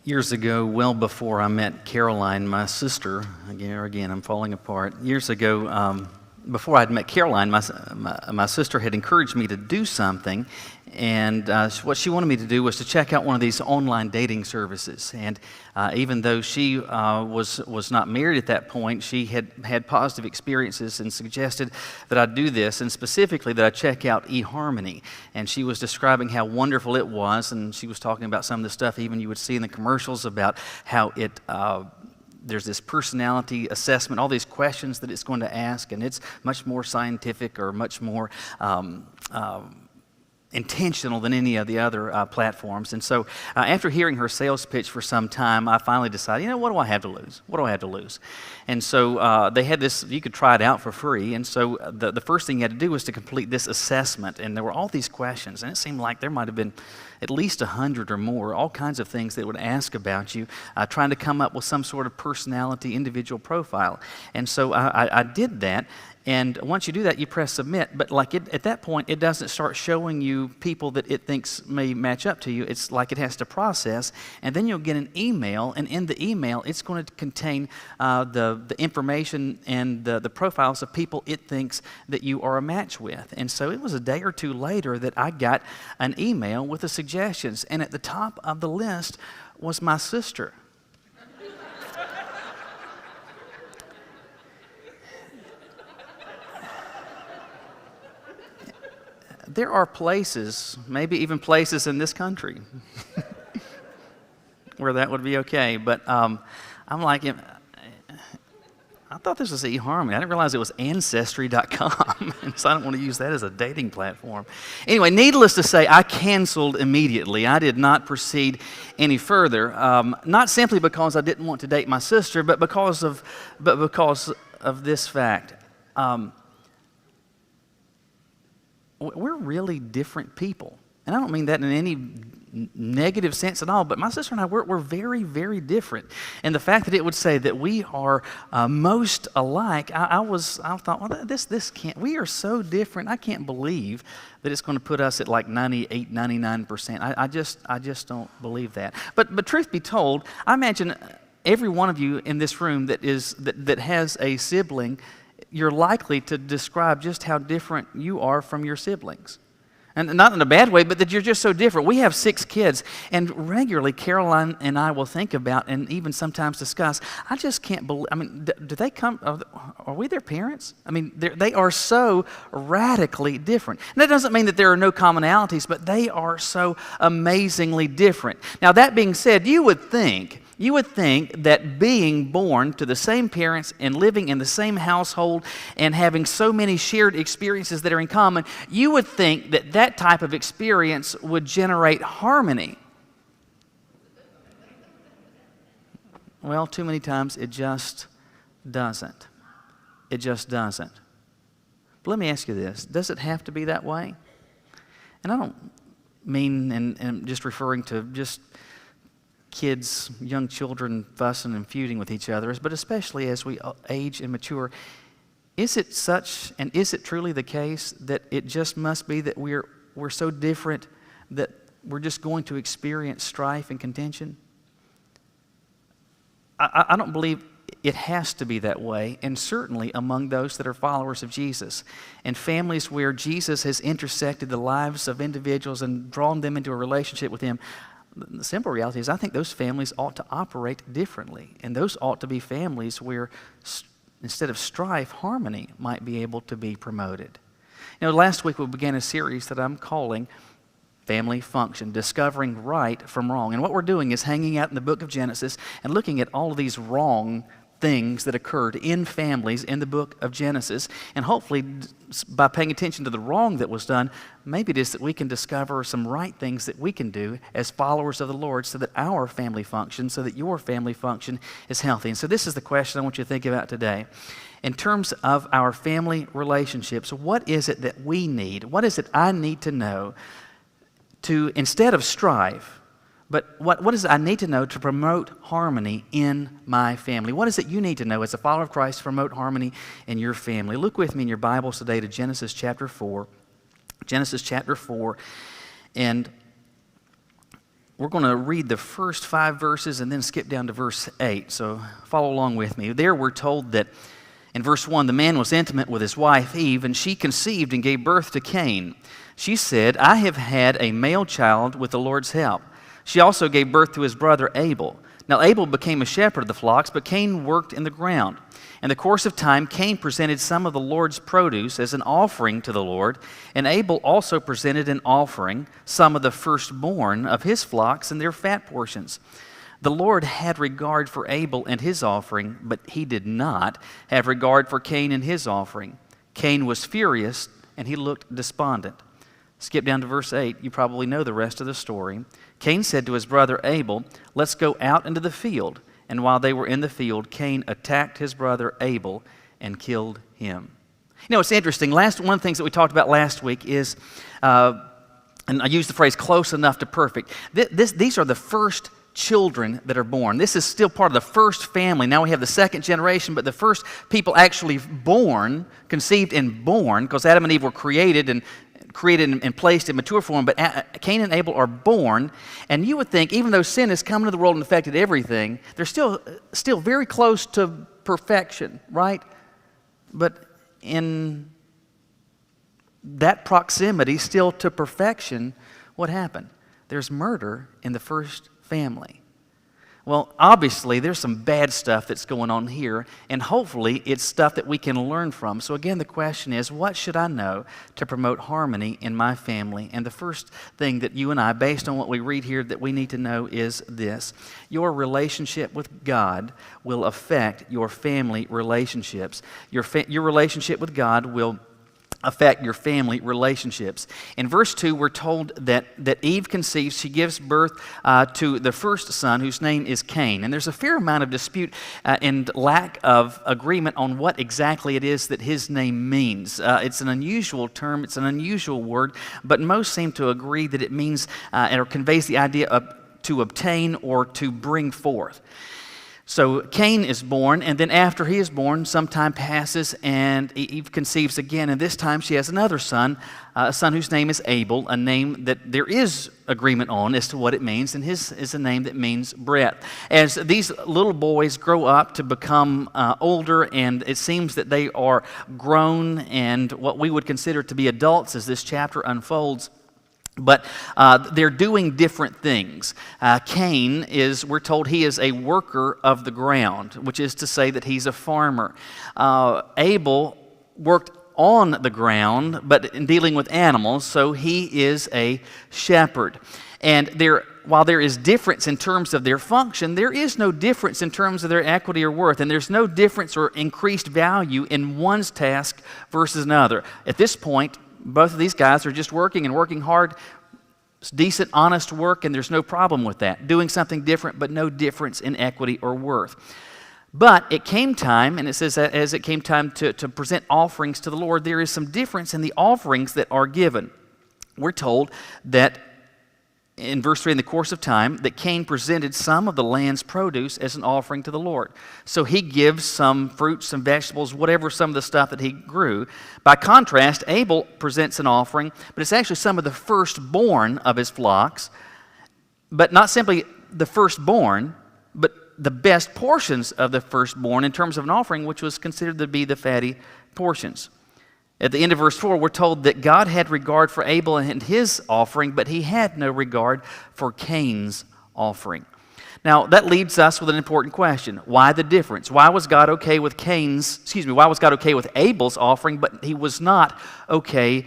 Years ago, well before I met Caroline, my sister, again, I'm falling apart. Years ago, before I'd met Caroline, my sister had encouraged me to do something, and what she wanted me to do was to check out one of these online dating services. And even though she was not married at that point, she had had positive experiences and suggested that I do this, and specifically that I check out eHarmony. And she was describing how wonderful it was, and she was talking about some of the stuff even you would see in the commercials about how it there's this personality assessment, all these questions that it's going to ask, and it's much more scientific or much more intentional than any of the other platforms. And so after hearing her sales pitch for some time, I finally decided, what do I have to lose? What do I have to lose? And so they had this, you could try it out for free. And so the first thing you had to do was to complete this assessment. And there were all these questions, and it seemed like there might have been at least 100 or more, all kinds of things that would ask about you, trying to come up with some sort of personality, individual profile. And so I did that. And once you do that, you press submit. But at that point, it doesn't start showing you people that it thinks may match up to you. It's like it has to process. And then you'll get an email. And in the email, it's going to contain the information and the profiles of people it thinks that you are a match with. And so it was a day or two later that I got an email with the suggestions. And at the top of the list was my sister. There are places, maybe even places in this country, where that would be okay. But I'm like, I thought this was eHarmony. I didn't realize it was Ancestry.com, and so I don't want to use that as a dating platform. Anyway, needless to say, I canceled immediately. I did not proceed any further, not simply because I didn't want to date my sister, but because of this fact. We're really different people. And I don't mean that in any negative sense at all, but my sister and I, we're very, very different. And the fact that it would say that we are most alike, I thought, well, this can't, we are so different. I can't believe that it's going to put us at like 98, 99%. I just don't believe that. But truth be told, I imagine every one of you in this room that has a sibling, you're likely to describe just how different you are from your siblings. And not in a bad way, but that you're just so different. We have 6 kids, and regularly Caroline and I will think about and even sometimes discuss, I just can't believe, do they come, are we their parents? They are so radically different. And that doesn't mean that there are no commonalities, but they are so amazingly different. Now, that being said, you would think that being born to the same parents and living in the same household and having so many shared experiences that are in common, you would think that type of experience would generate harmony. Well, too many times it just doesn't. It just doesn't. But let me ask you this. Does it have to be that way? And I don't mean, and just referring to just kids, young children fussing and feuding with each other, but especially as we age and mature, is it such, and is it truly the case that it just must be that we're so different that we're just going to experience strife and contention? I don't believe it has to be that way, and certainly among those that are followers of Jesus and families where Jesus has intersected the lives of individuals and drawn them into a relationship with Him. The simple reality is I think those families ought to operate differently, and those ought to be families where instead of strife, harmony might be able to be promoted. Last week we began a series that I'm calling Family Function, Discovering Right from Wrong. And what we're doing is hanging out in the book of Genesis and looking at all of these wrong things that occurred in families in the book of Genesis. And hopefully, by paying attention to the wrong that was done, maybe it is that we can discover some right things that we can do as followers of the Lord so that our family functions, so that your family function is healthy. And so this is the question I want you to think about today. In terms of our family relationships, what is it that we need? What is it I need to know to, instead of strife, but what is it I need to know to promote harmony in my family? What is it you need to know as a follower of Christ to promote harmony in your family? Look with me in your Bibles today to Genesis chapter 4. Genesis chapter 4. And we're going to read the first 5 verses and then skip down to verse 8. So follow along with me. There we're told that in verse 1, the man was intimate with his wife Eve, and she conceived and gave birth to Cain. She said, I have had a male child with the Lord's help. She also gave birth to his brother Abel. Now Abel became a shepherd of the flocks, but Cain worked in the ground. In the course of time, Cain presented some of the Lord's produce as an offering to the Lord, and Abel also presented an offering, some of the firstborn of his flocks and their fat portions. The Lord had regard for Abel and his offering, but he did not have regard for Cain and his offering. Cain was furious, and he looked despondent. Skip down to verse 8. You probably know the rest of the story. Cain said to his brother Abel, let's go out into the field. And while they were in the field, Cain attacked his brother Abel and killed him. You know, it's interesting. One of the things that we talked about last week is, and I use the phrase close enough to perfect. These are the first children that are born. This is still part of the first family. Now we have the second generation, but the first people actually born, conceived and born, because Adam and Eve were created and placed in mature form, but Cain and Abel are born, and you would think, even though sin has come into the world and affected everything, they're still very close to perfection, right? But in that proximity still to perfection, what happened? There's murder in the first family. Well, obviously, there's some bad stuff that's going on here, and hopefully it's stuff that we can learn from. So again, the question is, what should I know to promote harmony in my family? And the first thing that you and I, based on what we read here, that we need to know is this. Your relationship with God will affect your family relationships. Your relationship with God will affect your family relationships. In verse 2, we're told that Eve conceives. She gives birth to the first son, whose name is Cain. And there's a fair amount of dispute and lack of agreement on what exactly it is that his name means. It's an unusual term, it's an unusual word, but most seem to agree that it means or conveys the idea of to obtain or to bring forth. So Cain is born, and then after he is born, some time passes, and Eve conceives again, and this time she has another son, a son whose name is Abel, a name that there is agreement on as to what it means, and his is a name that means breadth. As these little boys grow up to become older, and it seems that they are grown and what we would consider to be adults as this chapter unfolds, but they're doing different things. Cain we're told he is a worker of the ground, which is to say that he's a farmer. Abel worked on the ground, but in dealing with animals, so he is a shepherd. And while there is difference in terms of their function, there is no difference in terms of their equity or worth, and there's no difference or increased value in one's task versus another. At this point, both of these guys are just working and working hard. It's decent, honest work, and there's no problem with that. Doing something different, but no difference in equity or worth. But it came time, and it says that as it came time to present offerings to the Lord, there is some difference in the offerings that are given. We're told that in verse 3, in the course of time, that Cain presented some of the land's produce as an offering to the Lord. So he gives some fruits, some vegetables, whatever, some of the stuff that he grew. By contrast, Abel presents an offering, but it's actually some of the firstborn of his flocks, but not simply the firstborn, but the best portions of the firstborn in terms of an offering, which was considered to be the fatty portions. At the end of verse 4, we're told that God had regard for Abel and his offering, but he had no regard for Cain's offering. Now, that leaves us with an important question. Why the difference? Why was God okay with Abel's offering, but he was not okay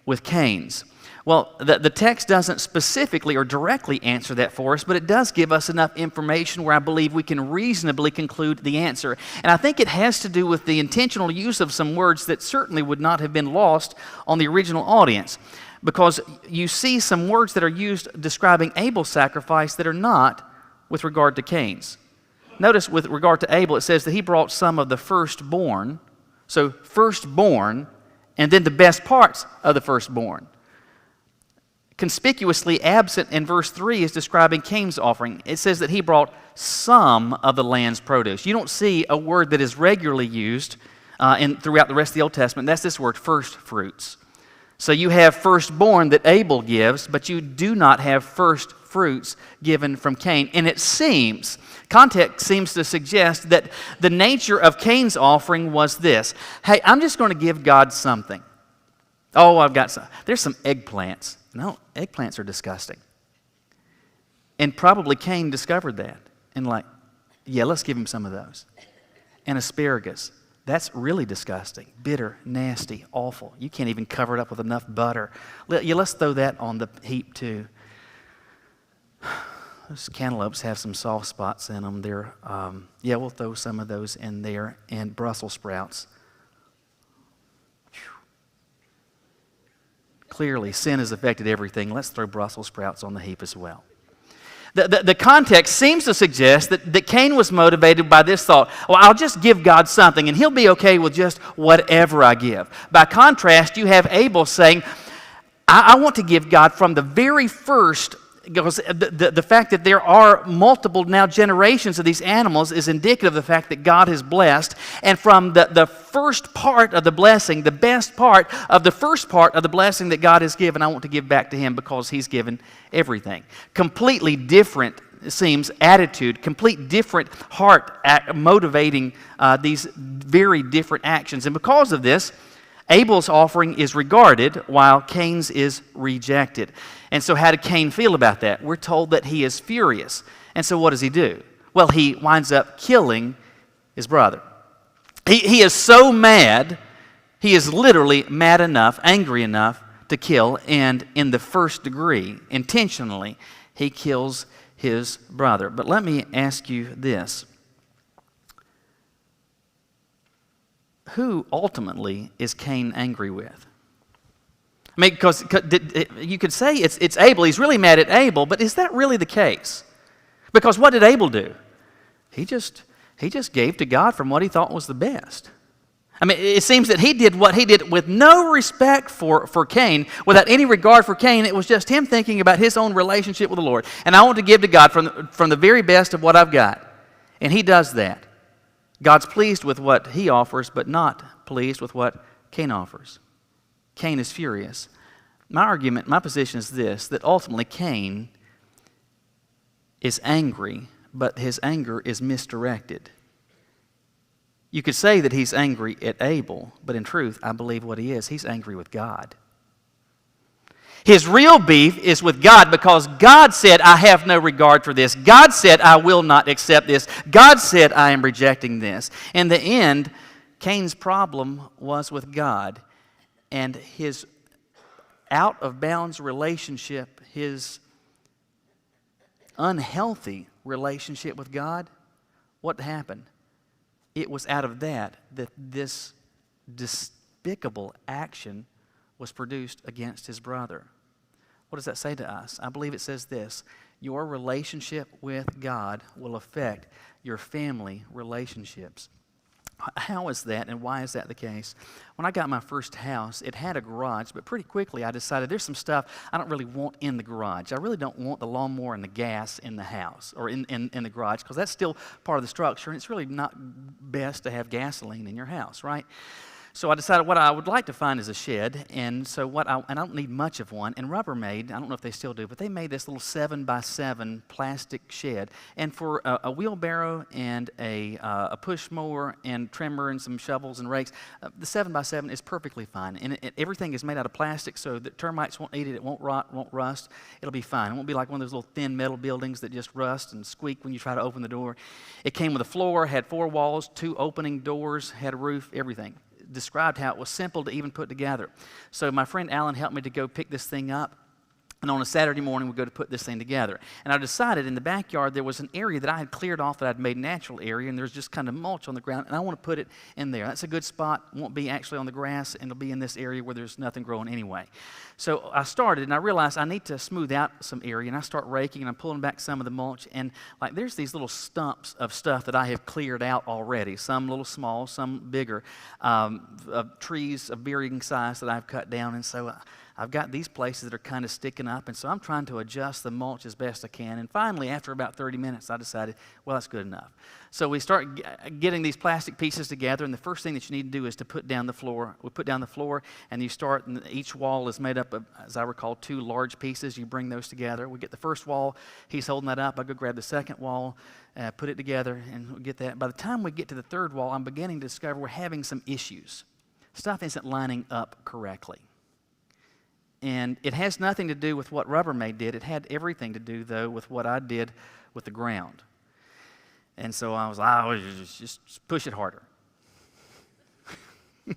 with Cain's? Well, the text doesn't specifically or directly answer that for us, but it does give us enough information where I believe we can reasonably conclude the answer. And I think it has to do with the intentional use of some words that certainly would not have been lost on the original audience, because you see some words that are used describing Abel's sacrifice that are not with regard to Cain's. Notice with regard to Abel, it says that he brought some of the firstborn, so firstborn, and then the best parts of the firstborn. Conspicuously absent in verse 3 is describing Cain's offering. It says that he brought some of the land's produce. You don't see a word that is regularly used throughout the rest of the Old Testament. That's this word, first fruits. So you have firstborn that Abel gives, but you do not have first fruits given from Cain. And it seems, context seems to suggest that the nature of Cain's offering was this. Hey, I'm just going to give God something. Oh, I've got some. There's some eggplants. No, eggplants are disgusting. And probably Cain discovered that. And like, yeah, let's give him some of those. And asparagus. That's really disgusting. Bitter, nasty, awful. You can't even cover it up with enough butter. Let's throw that on the heap too. Those cantaloupes have some soft spots in them. We'll throw some of those in there. And Brussels sprouts. Clearly, sin has affected everything. Let's throw Brussels sprouts on the heap as well. The context seems to suggest that Cain was motivated by this thought, well, I'll just give God something, and he'll be okay with just whatever I give. By contrast, you have Abel saying, I want to give God from the very first, because the fact that there are multiple now generations of these animals is indicative of the fact that God has blessed. And from the first part of the blessing, the best part of the first part of the blessing that God has given, I want to give back to him because he's given everything. Completely different, it seems, attitude, complete different heart motivating these very different actions. And because of this, Abel's offering is regarded while Cain's is rejected. And so how did Cain feel about that? We're told that he is furious. And so what does he do? Well, he winds up killing his brother. He is so mad, he is literally mad enough, angry enough to kill, and in the first degree, intentionally, he kills his brother. But let me ask you this. Who ultimately is Cain angry with? I mean, because you could say it's Abel. He's really mad at Abel, but is that really the case? Because what did Abel do? He just gave to God from what he thought was the best. I mean, it seems that he did what he did with no respect for Cain, without any regard for Cain. It was just him thinking about his own relationship with the Lord. And I want to give to God from the very best of what I've got. And he does that. God's pleased with what he offers, but not pleased with what Cain offers. Cain is furious. My position is this, that ultimately Cain is angry, but his anger is misdirected. You could say that he's angry at Abel, but in truth, I believe what he is, he's angry with God. His real beef is with God because God said, I have no regard for this. God said, I will not accept this. God said, I am rejecting this. In the end, Cain's problem was with God, and his out-of-bounds relationship, his unhealthy relationship with God, what happened? It was out of that this despicable action was produced against his brother. What does that say to us? I believe it says this: your relationship with God will affect your family relationships. How is that, and why is that the case? When I got my first house, it had a garage, but pretty quickly I decided there's some stuff I don't really want in the garage. I really don't want the lawnmower and the gas in the house, or in the garage, because that's still part of the structure, and it's really not best to have gasoline in your house, right? So I decided what I would like to find is a shed, and so I don't need much of one. And Rubbermaid, I don't know if they still do, but they made this little 7x7 plastic shed. And for a wheelbarrow and a push mower and trimmer and some shovels and rakes, the 7x7 is perfectly fine. And everything is made out of plastic so that termites won't eat it, it won't rot, won't rust. It'll be fine. It won't be like one of those little thin metal buildings that just rust and squeak when you try to open the door. It came with a floor, had 4 walls, 2 opening doors, had a roof, everything. Described how it was simple to even put together. So my friend Alan helped me to go pick this thing up, and on a Saturday morning we go to put this thing together. And I decided in the backyard there was an area that I had cleared off that I'd made natural area, and there's just kind of mulch on the ground, and I want to put it in there. That's a good spot. It won't be actually on the grass, and it'll be in this area where there's nothing growing anyway. So I started, and I realized I need to smooth out some area, and I start raking, and I'm pulling back some of the mulch, and like there's these little stumps of stuff that I have cleared out already, some little small, some bigger, of trees of varying size that I've cut down. And so I've got these places that are kind of sticking up, and so I'm trying to adjust the mulch as best I can. And finally, after about 30 minutes, I decided, well, that's good enough. So we start getting these plastic pieces together, and the first thing that you need to do is to put down the floor. We put down the floor, and you start, and each wall is made up of, as I recall, 2 large pieces. You bring those together. We get the first wall. He's holding that up. I go grab the second wall, put it together, and we get that. By the time we get to the third wall, I'm beginning to discover we're having some issues. Stuff isn't lining up correctly. And it has nothing to do with what Rubbermaid did. It had everything to do, though, with what I did with the ground. And so I was like, just push it harder.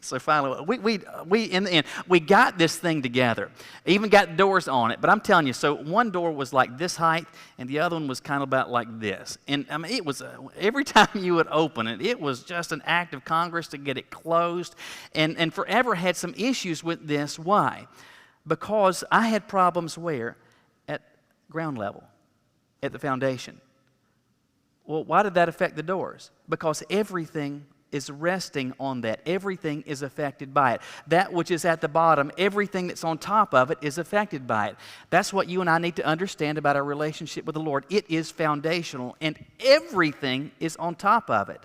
So finally, we in the end, we got this thing together. Even got doors on it. But I'm telling you, so one door was like this height, and the other one was kind of about like this. And I mean, it was, every time you would open it, it was just an act of Congress to get it closed. And forever had some issues with this. Why? Because I had problems where? At ground level, at the foundation. Well, why did that affect the doors? Because everything is resting on that. Everything is affected by it. That which is at the bottom, everything that's on top of it is affected by it. That's what you and I need to understand about our relationship with the Lord. It is foundational, and everything is on top of it,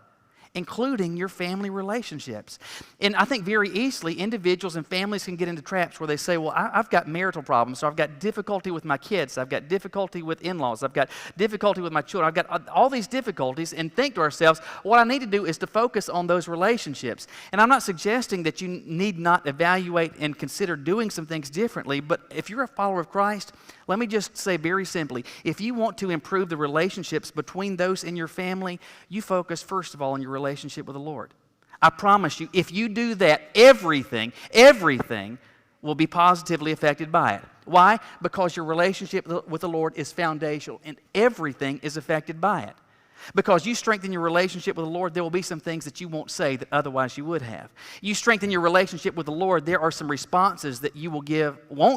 including your family relationships. And I think very easily individuals and families can get into traps where they say, well, I've got marital problems, so I've got difficulty with my kids, I've got difficulty with in-laws, I've got difficulty with my children, I've got all these difficulties, and think to ourselves, what I need to do is to focus on those relationships. And I'm not suggesting that you need not evaluate and consider doing some things differently, but if you're a follower of Christ, let me just say very simply, if you want to improve the relationships between those in your family, you focus first of all on your relationship with the Lord. I promise you, if you do that, everything will be positively affected by it. Why? Because your relationship with the Lord is foundational, and everything is affected by it. Because you strengthen your relationship with the Lord, there will be some things that you won't say that otherwise you would have. You strengthen your relationship with the Lord, there are some responses that you won't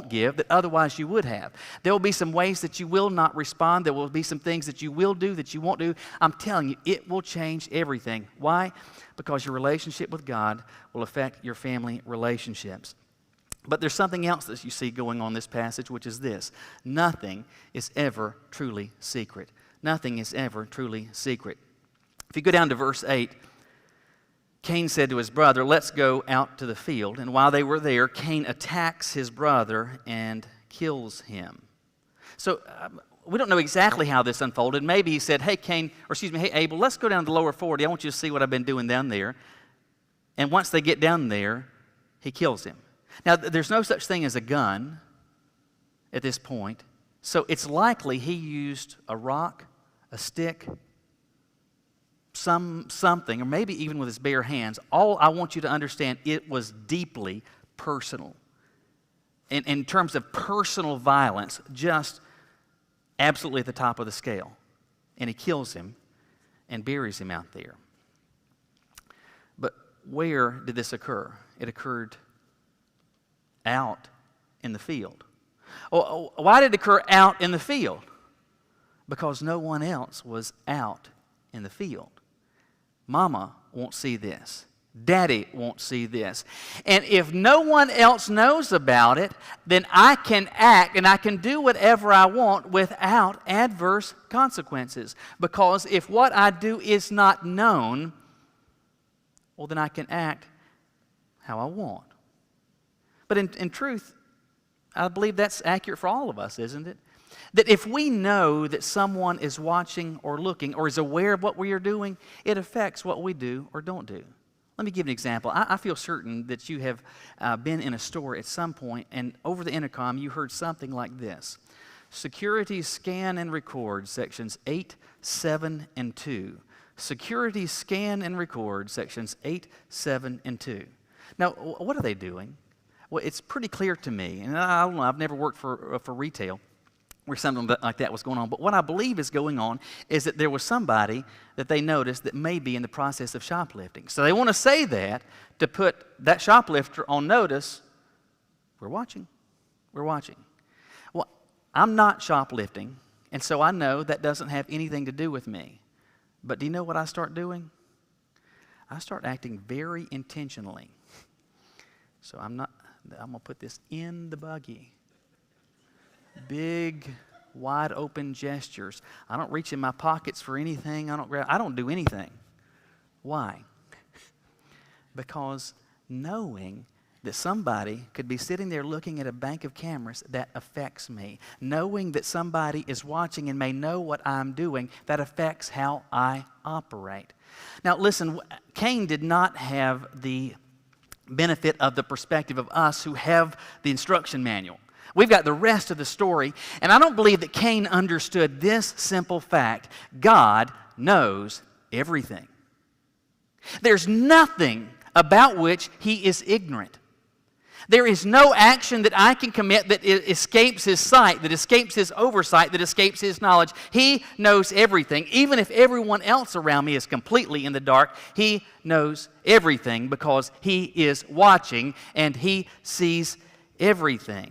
give that otherwise you would have. There will be some ways that you will not respond. There will be some things that you will do that you won't do. I'm telling you, it will change everything. Why? Because your relationship with God will affect your family relationships. But there's something else that you see going on in this passage, which is this: nothing is ever truly secret. Nothing is ever truly secret. If you go down to verse 8, Cain said to his brother, let's go out to the field. And while they were there, Cain attacks his brother and kills him. So we don't know exactly how this unfolded. Maybe he said, hey Abel, let's go down to the lower 40. I want you to see what I've been doing down there. And once they get down there, he kills him. Now, there's no such thing as a gun at this point. So it's likely he used a rock, a stick, something, or maybe even with his bare hands. All I want you to understand, it was deeply personal. In terms of personal violence, just absolutely at the top of the scale. And he kills him and buries him out there. But where did this occur? It occurred out in the field. Why did it occur out in the field? Because no one else was out in the field. Mama won't see this. Daddy won't see this. And if no one else knows about it, then I can act and I can do whatever I want without adverse consequences. Because if what I do is not known, well, then I can act how I want. But in truth, I believe that's accurate for all of us, isn't it? That if we know that someone is watching or looking or is aware of what we are doing, it affects what we do or don't do. Let me give an example. I feel certain that you have been in a store at some point, and over the intercom you heard something like this: security scan and record sections 8, 7, and 2. Security scan and record sections 8, 7, and 2. Now, what are they doing? Well, it's pretty clear to me, and I don't know, I've never worked for retail where something like that was going on, but what I believe is going on is that there was somebody that they noticed that may be in the process of shoplifting. So they want to say that to put that shoplifter on notice. We're watching. We're watching. Well, I'm not shoplifting, and so I know that doesn't have anything to do with me. But do you know what I start doing? I start acting very intentionally. So I'm I'm going to put this in the buggy. Big, wide open gestures. I don't reach in my pockets for anything. I don't do anything. Why? Because knowing that somebody could be sitting there looking at a bank of cameras, that affects me. Knowing that somebody is watching and may know what I'm doing, that affects how I operate. Now listen, Cain did not have the benefit of the perspective of us who have the instruction manual. We've got the rest of the story, and I don't believe that Cain understood this simple fact: God knows everything. There's nothing about which he is ignorant. There is no action that I can commit that escapes his sight, that escapes his oversight, that escapes his knowledge. He knows everything. Even if everyone else around me is completely in the dark, he knows everything because he is watching and he sees everything.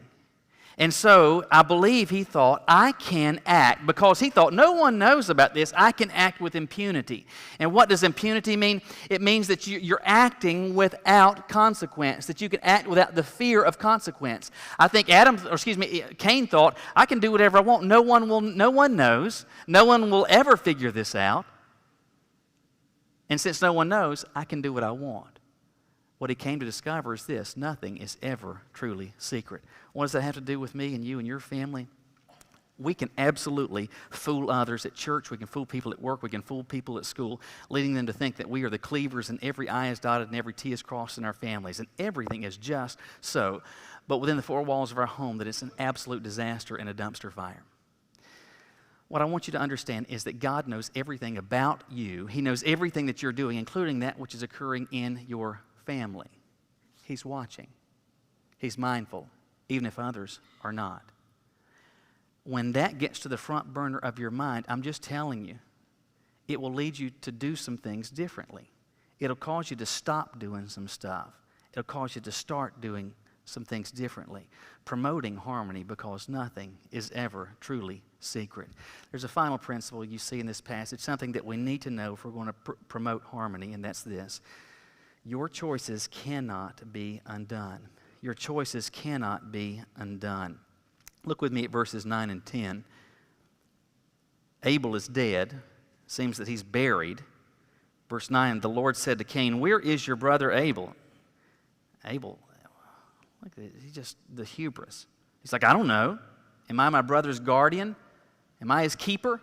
And so I believe he thought, I can act, because he thought no one knows about this, I can act with impunity. And what does impunity mean? It means that you're acting without consequence, that you can act without the fear of consequence. I think Cain thought, I can do whatever I want. No one knows. No one will ever figure this out. And since no one knows, I can do what I want. What he came to discover is this: nothing is ever truly secret. What does that have to do with me and you and your family? We can absolutely fool others at church. We can fool people at work. We can fool people at school, leading them to think that we are the cleavers and every I is dotted and every T is crossed in our families. And everything is just so. But within the four walls of our home, that it's an absolute disaster and a dumpster fire. What I want you to understand is that God knows everything about you. He knows everything that you're doing, including that which is occurring in your family. He's watching. He's mindful, even if others are not. When that gets to the front burner of your mind, I'm just telling you, it will lead you to do some things differently. It'll cause you to stop doing some stuff. It'll cause you to start doing some things differently, promoting harmony, because nothing is ever truly secret. There's a final principle you see in this passage, something that we need to know if we're going to promote harmony, and that's this: your choices cannot be undone. Your choices cannot be undone. Look with me at verses 9 and 10. Abel is dead. Seems that he's buried. Verse 9, the Lord said to Cain, "Where is your brother Abel?" Abel, look at it, he's just the hubris. He's like, I don't know. Am I my brother's guardian? Am I his keeper?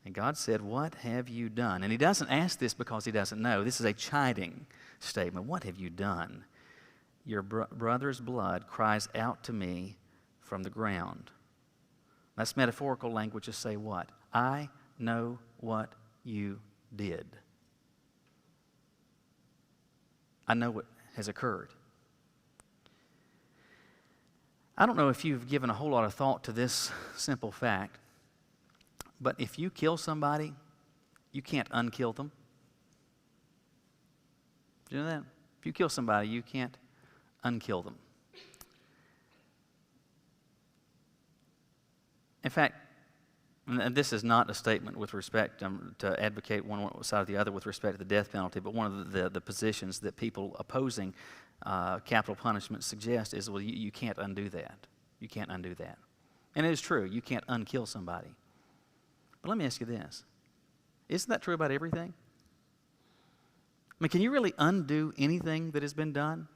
And God said, "What have you done?" And he doesn't ask this because he doesn't know. This is a chiding statement. What have you done? Your brother's blood cries out to me from the ground. That's metaphorical language to say what? I know what you did. I know what has occurred. I don't know if you've given a whole lot of thought to this simple fact, but if you kill somebody, you can't unkill them. Do you know that? If you kill somebody, you can't unkill them. In fact, and this is not a statement with respect to advocate one side or the other with respect to the death penalty, but one of the positions that people opposing capital punishment suggest is, well, you can't undo that. You can't undo that. And it is true, you can't unkill somebody. But let me ask you this. Isn't that true about everything? I mean, can you really undo anything that has been done?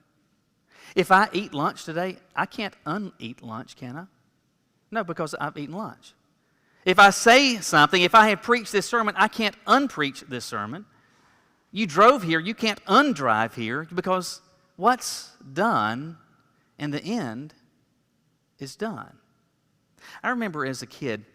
If I eat lunch today, I can't uneat lunch, can I? No, because I've eaten lunch. If I say something, if I have preached this sermon, I can't unpreach this sermon. You drove here, you can't undrive here, because what's done in the end is done. I remember as a kid,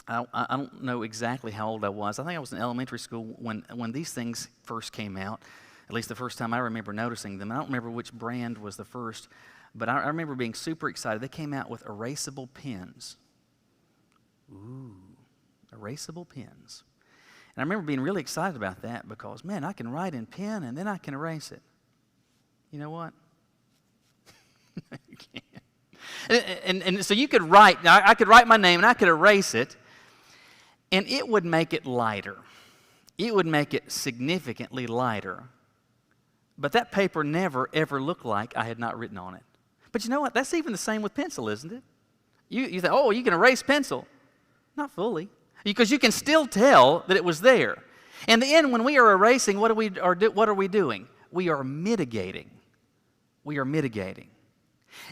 I don't know exactly how old I was. I think I was in elementary school when these things first came out, at least the first time I remember noticing them. I don't remember which brand was the first, but I remember being super excited. They came out with erasable pens. Ooh, erasable pens. And I remember being really excited about that because, man, I can write in pen and then I can erase it. You know what? You can't. And so you could write, I could write my name and I could erase it, and it would make it lighter. It would make it significantly lighter But that paper never, ever looked like I had not written on it. But you know what? That's even the same with pencil, isn't it? You say, oh, you can erase pencil. Not fully. Because you can still tell that it was there. In the end, when we are erasing, what are we doing? We are mitigating. We are mitigating.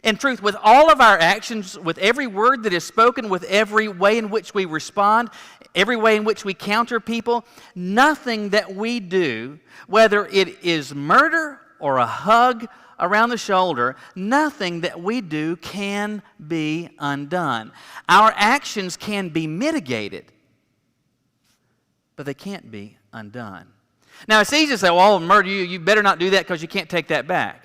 In truth, with all of our actions, with every word that is spoken, with every way in which we respond, every way in which we counter people, nothing that we do, whether it is murder or a hug around the shoulder, nothing that we do can be undone. Our actions can be mitigated, but they can't be undone. Now, it's easy to say, well, murder you better not do that because you can't take that back.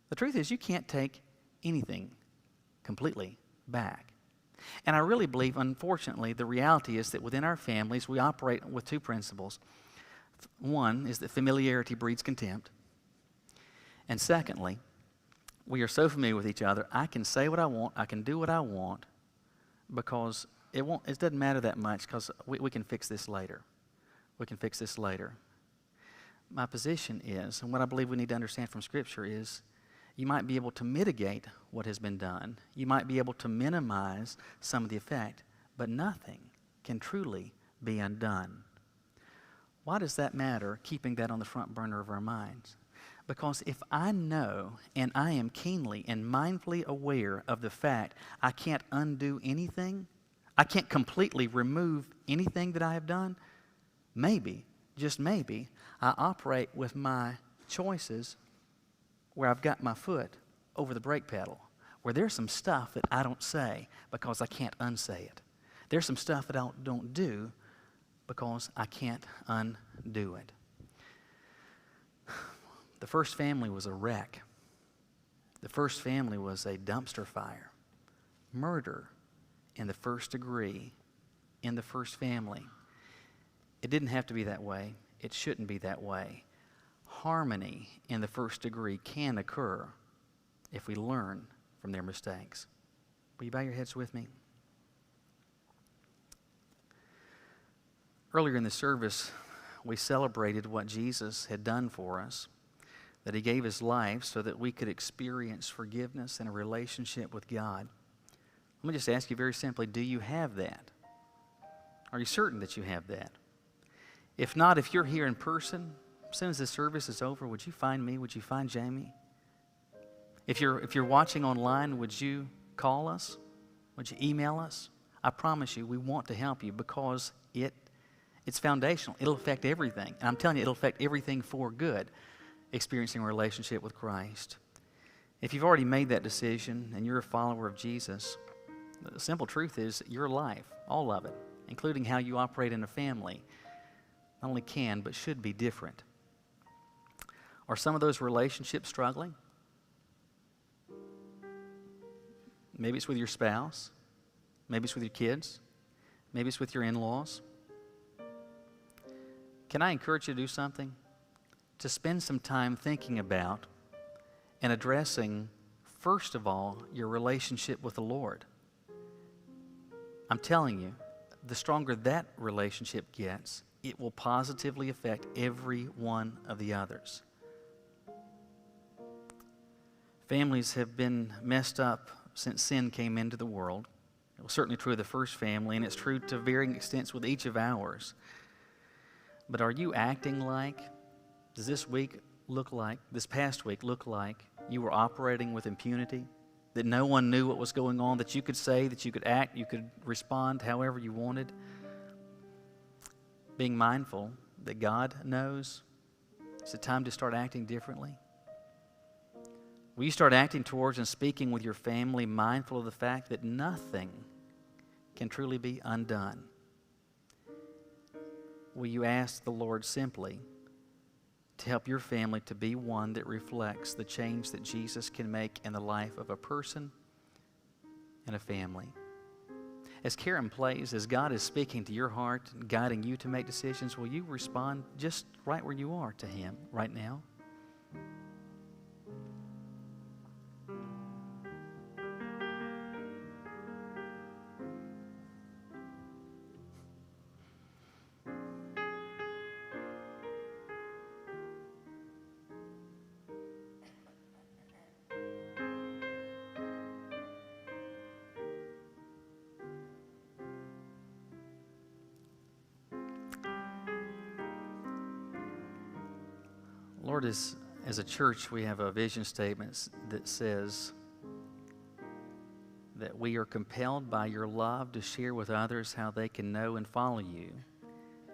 The truth is, you can't take anything completely back. And I really believe, unfortunately, the reality is that within our families, we operate with two principles. One is that familiarity breeds contempt. And secondly, we are so familiar with each other, I can say what I want, I can do what I want, because it doesn't matter that much, because we can fix this later. We can fix this later. My position is, and what I believe we need to understand from Scripture is, you might be able to mitigate what has been done. You might be able to minimize some of the effect, but nothing can truly be undone. Why does that matter, keeping that on the front burner of our minds? Because if I know and I am keenly and mindfully aware of the fact I can't undo anything, I can't completely remove anything that I have done, maybe, just maybe, I operate with my choices where I've got my foot over the brake pedal, where there's some stuff that I don't say because I can't unsay it. There's some stuff that I don't do because I can't undo it. The first family was a wreck. The first family was a dumpster fire. Murder in the first degree in the first family. It didn't have to be that way. It shouldn't be that way. Harmony in the first degree can occur if we learn from their mistakes. Will you bow your heads with me? Earlier in the service, we celebrated what Jesus had done for us, that He gave His life so that we could experience forgiveness and a relationship with God. Let me just ask you very simply, do you have that? Are you certain that you have that? If not, if you're here in person, as soon as this service is over, would you find me? Would you find Jamie? If you're watching online, would you call us? Would you email us? I promise you, we want to help you because it's foundational. It'll affect everything. And I'm telling you, it'll affect everything for good, experiencing a relationship with Christ. If you've already made that decision and you're a follower of Jesus, the simple truth is your life, all of it, including how you operate in a family, not only can but should be different. Are some of those relationships struggling? Maybe it's with your spouse. Maybe it's with your kids. Maybe it's with your in-laws. Can I encourage you to do something? To spend some time thinking about and addressing, first of all, your relationship with the Lord. I'm telling you, the stronger that relationship gets, it will positively affect every one of the others. Families have been messed up since sin came into the world. It was certainly true of the first family, and it's true to varying extents with each of ours. But are you acting like, does this past week look like you were operating with impunity? That no one knew what was going on, that you could say, that you could act, you could respond however you wanted? Being mindful that God knows, is it time to start acting differently? Will you start acting towards and speaking with your family mindful of the fact that nothing can truly be undone? Will you ask the Lord simply to help your family to be one that reflects the change that Jesus can make in the life of a person and a family? As Karen plays, as God is speaking to your heart and guiding you to make decisions, will you respond just right where you are to Him right now? Lord, as a church, we have a vision statement that says that we are compelled by your love to share with others how they can know and follow you,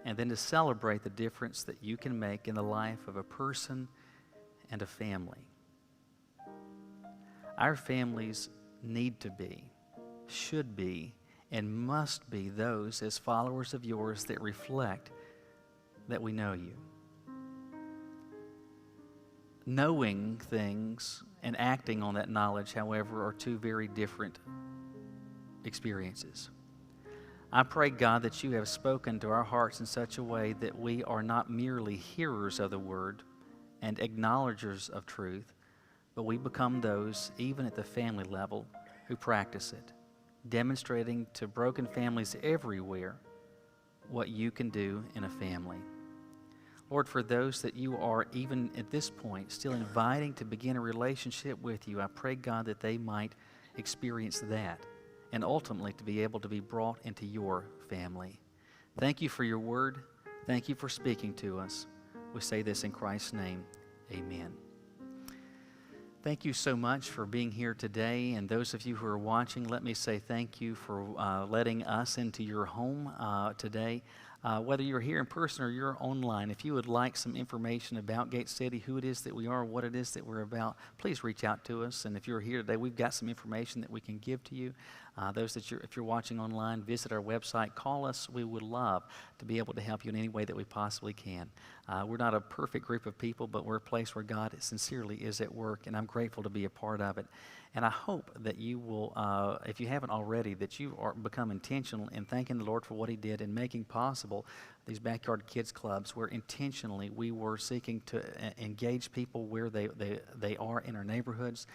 and then to celebrate the difference that you can make in the life of a person and a family. Our families need to be, should be, and must be those as followers of yours that reflect that we know you. Knowing things and acting on that knowledge, however, are two very different experiences. I pray, God, that you have spoken to our hearts in such a way that we are not merely hearers of the word and acknowledgers of truth, but we become those, even at the family level, who practice it, demonstrating to broken families everywhere what you can do in a family. Lord, for those that you are, even at this point, still inviting to begin a relationship with you, I pray, God, that they might experience that and ultimately to be able to be brought into your family. Thank you for your word. Thank you for speaking to us. We say this in Christ's name. Amen. Thank you so much for being here today. And those of you who are watching, let me say thank you for letting us into your home today. Whether you're here in person or you're online, if you would like some information about Gate City, who it is that we are, what it is that we're about, please reach out to us. And if you're here today, we've got some information that we can give to you. If you're watching online, visit our website, call us. We would love to be able to help you in any way that we possibly can. We're not a perfect group of people, but we're a place where God sincerely is at work, and I'm grateful to be a part of it. And I hope that you will, if you haven't already, that you become intentional in thanking the Lord for what He did in making possible these backyard kids clubs, where intentionally we were seeking to engage people where they are in our neighborhoods.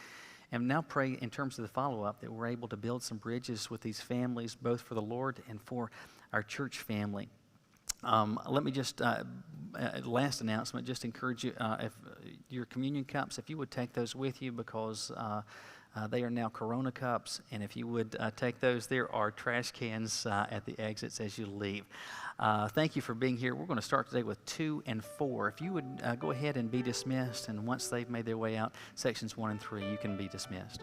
And now pray in terms of the follow-up that we're able to build some bridges with these families, both for the Lord and for our church family. Let me just, last announcement, just encourage you, if your communion cups, if you would take those with you, because they are now Corona cups, and if you would take those, there are trash cans at the exits as you leave. Thank you for being here. We're going to start today with 2 and 4. If you would go ahead and be dismissed, and once they've made their way out, sections 1 and 3, you can be dismissed.